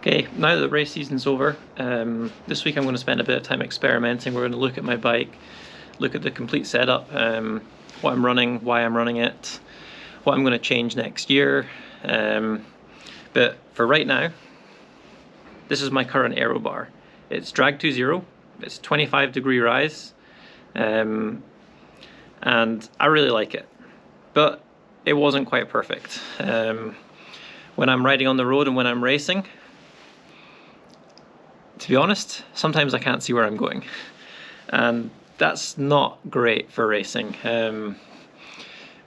Okay, now that the race season's over, this week I'm going to spend a bit of time experimenting. We're going to look at my bike, look at the complete setup, what I'm running, why I'm running it, what I'm going to change next year. But for right now, this is my current aero bar. It's drag to zero, it's 25-degree rise, and I really like it. But it wasn't quite perfect. When I'm riding on the road and when I'm racing, to be honest, sometimes I can't see where I'm going, and that's not great for racing,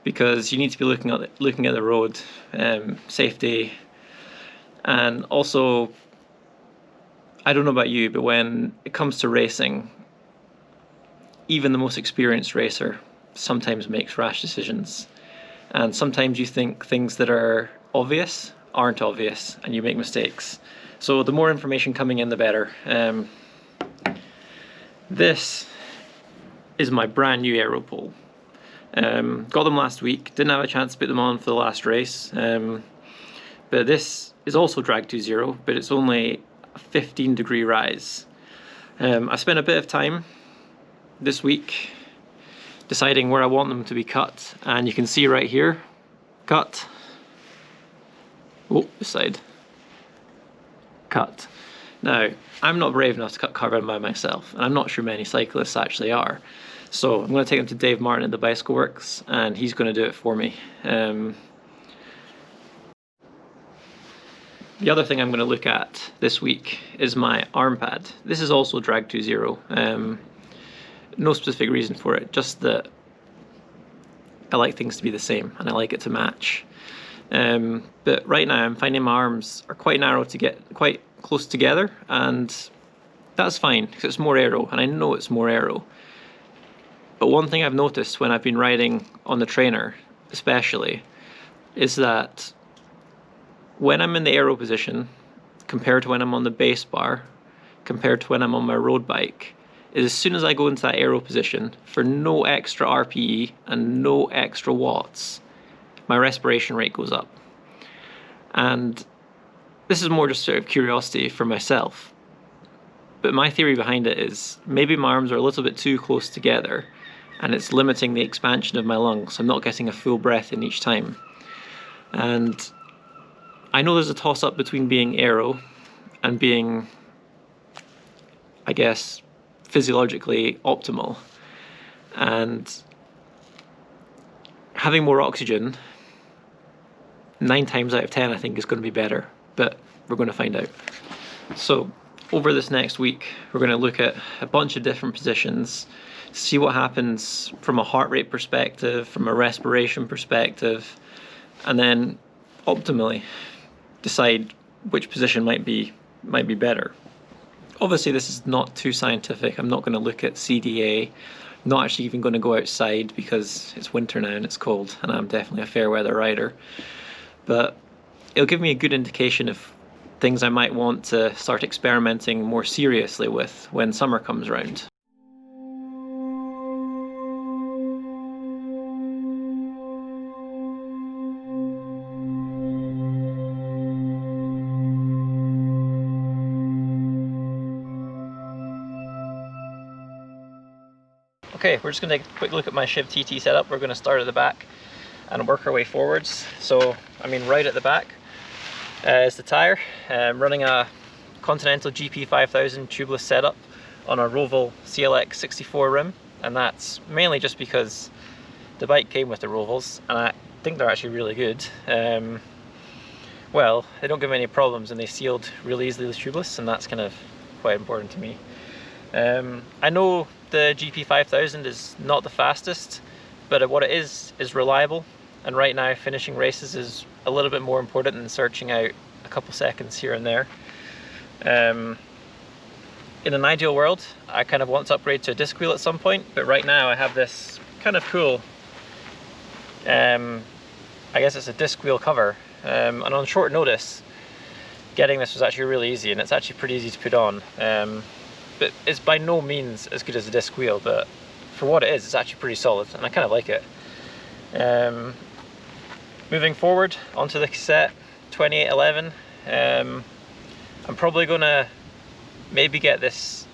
because you need to be looking at the road, safety, and also, I don't know about you, but when it comes to racing, even the most experienced racer sometimes makes rash decisions, and sometimes you think things that are obvious aren't obvious and you make mistakes. So the more information coming in, the better. This is my brand new aero pole. Got them last week, didn't have a chance to put them on for the last race, but this is also drag to zero, but it's only a 15-degree rise. I spent a bit of time this week deciding where I want them to be cut, and you can see right here, cut. Oh, this side. Cut. Now, I'm not brave enough to cut carbon by myself, and I'm not sure many cyclists actually are. So I'm going to take them to Dave Martin at the Bicycle Works, and he's going to do it for me. The other thing I'm going to look at this week is my arm pad. This is also drag to zero. No specific reason for it, just that I like things to be the same and I like it to match. But right now I'm finding my arms are quite narrow to get quite close together, and that's fine because it's more aero, and I know it's more aero. But one thing I've noticed when I've been riding on the trainer especially is that when I'm in the aero position compared to when I'm on the base bar, compared to when I'm on my road bike, is as soon as I go into that aero position, for no extra RPE and no extra watts, my respiration rate goes up. And this is more just sort of curiosity for myself, but my theory behind it is maybe my arms are a little bit too close together and it's limiting the expansion of my lungs, so I'm not getting a full breath in each time. And I know there's a toss-up between being aero and being, I guess, physiologically optimal, and having more oxygen 9 times out of 10 I think is going to be better, but we're going to find out. So over this next week we're going to look at a bunch of different positions, see what happens from a heart rate perspective, from a respiration perspective, and then optimally decide which position might be better. Obviously this is not too scientific. I'm not going to look at CDA, not actually even going to go outside because it's winter now and it's cold, and I'm definitely a fair weather rider. But it'll give me a good indication of things I might want to start experimenting more seriously with when summer comes around. Okay, we're just going to take a quick look at my Shiv TT setup. We're going to start at the back and work our way forwards. So, I mean, right at the back is the tyre. Running a Continental GP 5000 tubeless setup on a Roval CLX 64 rim, and that's mainly just because the bike came with the Rovals, and I think they're actually really good. Well, they don't give me any problems, and they sealed really easily with tubeless, and that's kind of quite important to me. I know the GP 5000 is not the fastest, but what it is reliable, and right now finishing races is a little bit more important than searching out a couple seconds here and there. In an ideal world, I kind of want to upgrade to a disc wheel at some point, but right now I have this kind of cool, I guess it's a disc wheel cover, and on short notice getting this was actually really easy, and it's actually pretty easy to put on. But it's by no means as good as a disc wheel, but for what it is, it's actually pretty solid, and I kind of like it. Moving forward onto the cassette 2811, I'm probably gonna maybe get this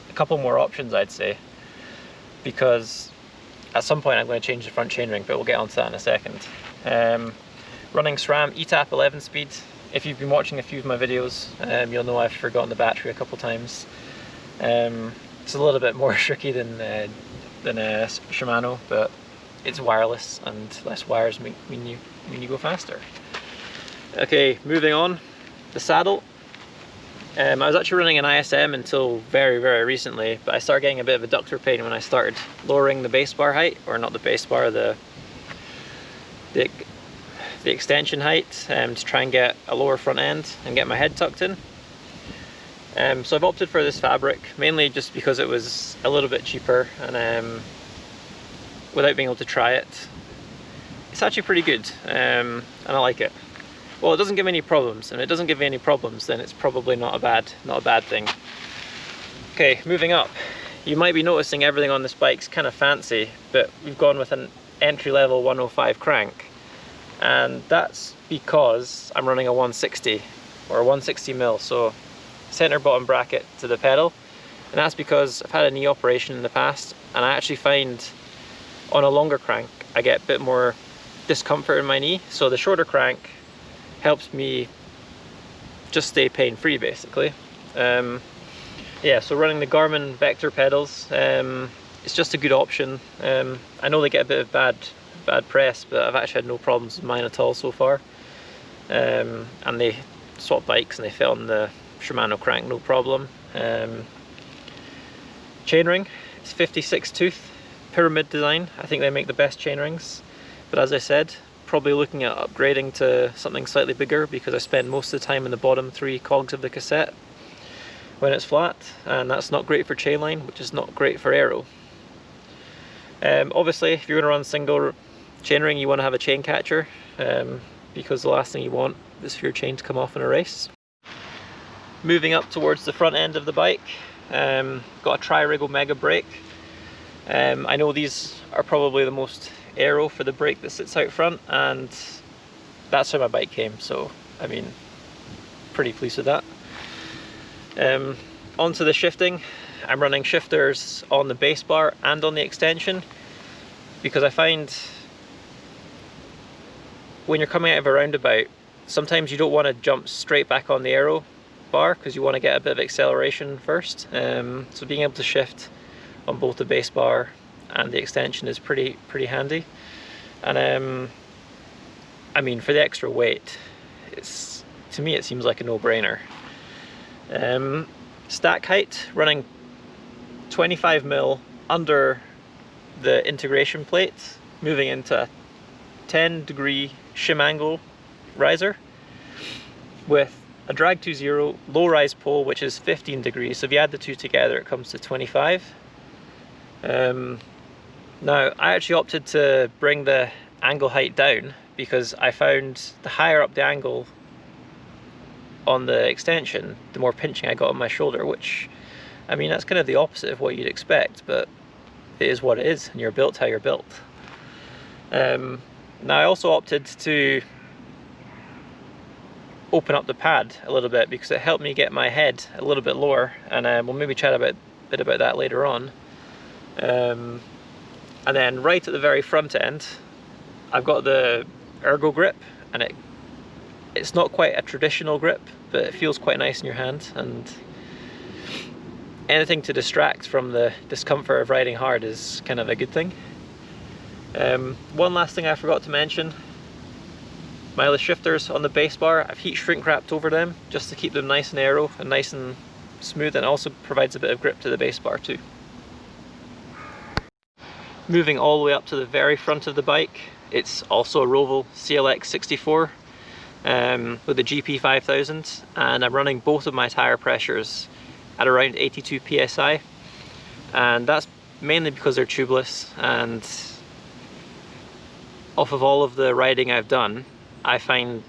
a couple more options, I'd say, because at some point I'm going to change the front chainring, but we'll get onto that in a second. Running SRAM ETAP 11 speed. If you've been watching a few of my videos, you'll know I've forgotten the battery a couple times. It's a little bit more tricky than Shimano, but it's wireless and less wires mean you go faster. Okay, moving on. The saddle. I was actually running an ISM until very, very recently, but I started getting a bit of adductor pain when I started lowering the base bar height, or not the base bar, the extension height, to try and get a lower front end and get my head tucked in. So I've opted for this fabric, mainly just because it was a little bit cheaper, and without being able to try it, it's actually pretty good, and I like it. Well, it doesn't give me any problems, and if it doesn't give me any problems, then it's probably not a bad thing. Okay, moving up. You might be noticing everything on this bike's kind of fancy, but we've gone with an entry-level 105 crank, and that's because I'm running a 160 or a 160mm, so center bottom bracket to the pedal, and that's because I've had a knee operation in the past, and I actually find on a longer crank I get a bit more discomfort in my knee, so the shorter crank helps me just stay pain-free, basically. Yeah, so running the Garmin Vector pedals, it's just a good option. I know they get a bit of bad press, but I've actually had no problems with mine at all so far. And they swap bikes and they fit on the Shimano crank, no problem. Chainring, it's 56 tooth, pyramid design. I think they make the best chainrings, but as I said, probably looking at upgrading to something slightly bigger, because I spend most of the time in the bottom 3 cogs of the cassette when it's flat, and that's not great for chainline, which is not great for aero. Obviously, if you're going to run single chainring, you want to have a chain catcher, because the last thing you want is for your chain to come off in a race. Moving up towards the front end of the bike, got a Tri-Rig Omega brake. I know these are probably the most aero for the brake that sits out front, and that's how my bike came, so I mean, pretty pleased with that. Onto the shifting. I'm running shifters on the base bar and on the extension, because I find when you're coming out of a roundabout, sometimes you don't want to jump straight back on the aero bar, because you want to get a bit of acceleration first. So being able to shift on both the base bar and the extension is pretty handy. And I mean, for the extra weight, to me it seems like a no-brainer. Stack height, running 25mm under the integration plate, moving into a 10-degree shim angle riser with a drag 2.0 low rise pole, which is 15 degrees. So if you add the two together, it comes to 25. Now, I actually opted to bring the angle height down, because I found the higher up the angle on the extension, the more pinching I got on my shoulder, which, I mean, that's kind of the opposite of what you'd expect, but it is what it is, and you're built how you're built. Now, I also opted to open up the pad a little bit, because it helped me get my head a little bit lower, and we'll maybe chat a bit about that later on. And then right at the very front end, I've got the ergo grip, and it's not quite a traditional grip, but it feels quite nice in your hand, and anything to distract from the discomfort of riding hard is kind of a good thing. One last thing I forgot to mention, my shifters on the base bar, I've heat shrink wrapped over them just to keep them nice and aero and nice and smooth, and also provides a bit of grip to the base bar too. Moving all the way up to the very front of the bike, it's also a Roval CLX 64 with the GP 5000, and I'm running both of my tyre pressures at around 82 psi, and that's mainly because they're tubeless, and off of all of the riding I've done, I find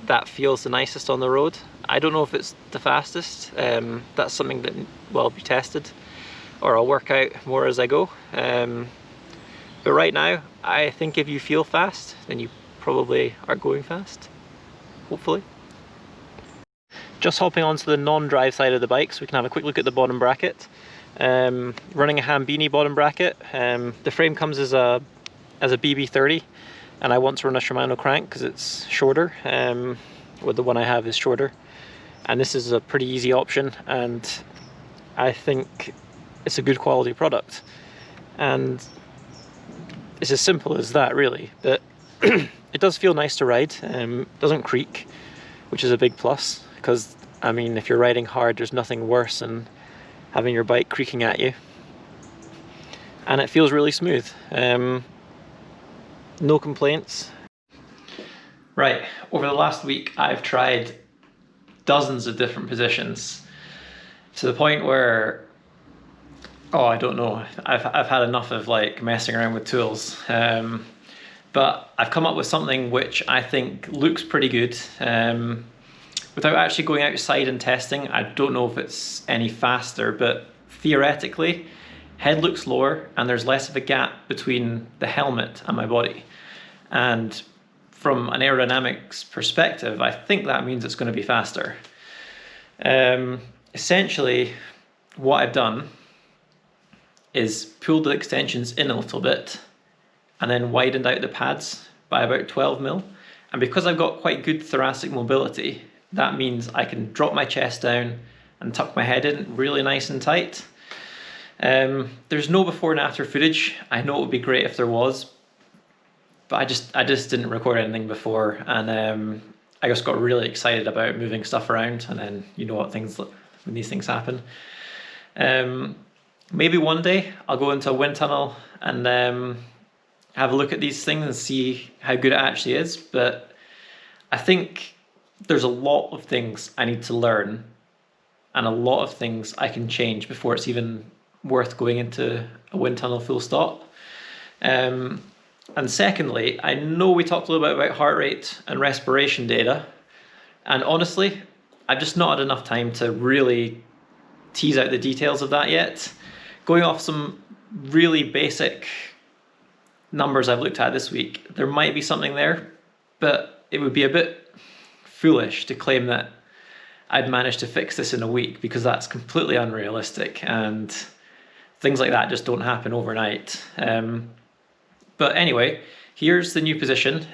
that feels the nicest on the road. I don't know if it's the fastest, that's something that will be tested, or I'll work out more as I go. But right now, I think if you feel fast, then you probably are going fast, hopefully. Just hopping onto the non-drive side of the bike so we can have a quick look at the bottom bracket. Running a Hambini bottom bracket. The frame comes as a BB30, and I want to run a Shimano crank because it's shorter. Well, the one I have is shorter, and this is a pretty easy option, and I think it's a good quality product. And it's as simple as that, really. But it does feel nice to ride. Doesn't creak, which is a big plus, because I mean, if you're riding hard, there's nothing worse than having your bike creaking at you. And it feels really smooth. No complaints. Right, over the last week I've tried dozens of different positions, to the point where, oh, I don't know, I've had enough of like messing around with tools. But I've come up with something which I think looks pretty good. Without actually going outside and testing, I don't know if it's any faster, but theoretically, head looks lower and there's less of a gap between the helmet and my body. And from an aerodynamics perspective, I think that means it's going to be faster. Essentially, what I've done is pulled the extensions in a little bit and then widened out the pads by about 12 mil. And because I've got quite good thoracic mobility, that means I can drop my chest down and tuck my head in really nice and tight. There's no before and after footage. I know it would be great if there was, but I just didn't record anything before, and I just got really excited about moving stuff around, and then you know what when these things happen. Maybe one day I'll go into a wind tunnel and have a look at these things and see how good it actually is, but I think there's a lot of things I need to learn and a lot of things I can change before it's even worth going into a wind tunnel full stop. And secondly, I know we talked a little bit about heart rate and respiration data, and honestly, I've just not had enough time to really tease out the details of that yet. Going off some really basic numbers I've looked at this week, there might be something there, but it would be a bit foolish to claim that I'd managed to fix this in a week, because that's completely unrealistic, and things like that just don't happen overnight. But anyway, here's the new position.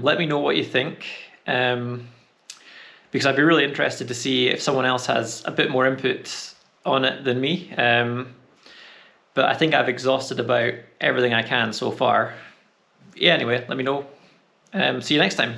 Let me know what you think, because I'd be really interested to see if someone else has a bit more input on it than me. But I think I've exhausted about everything I can so far. Yeah, anyway, let me know. See you next time.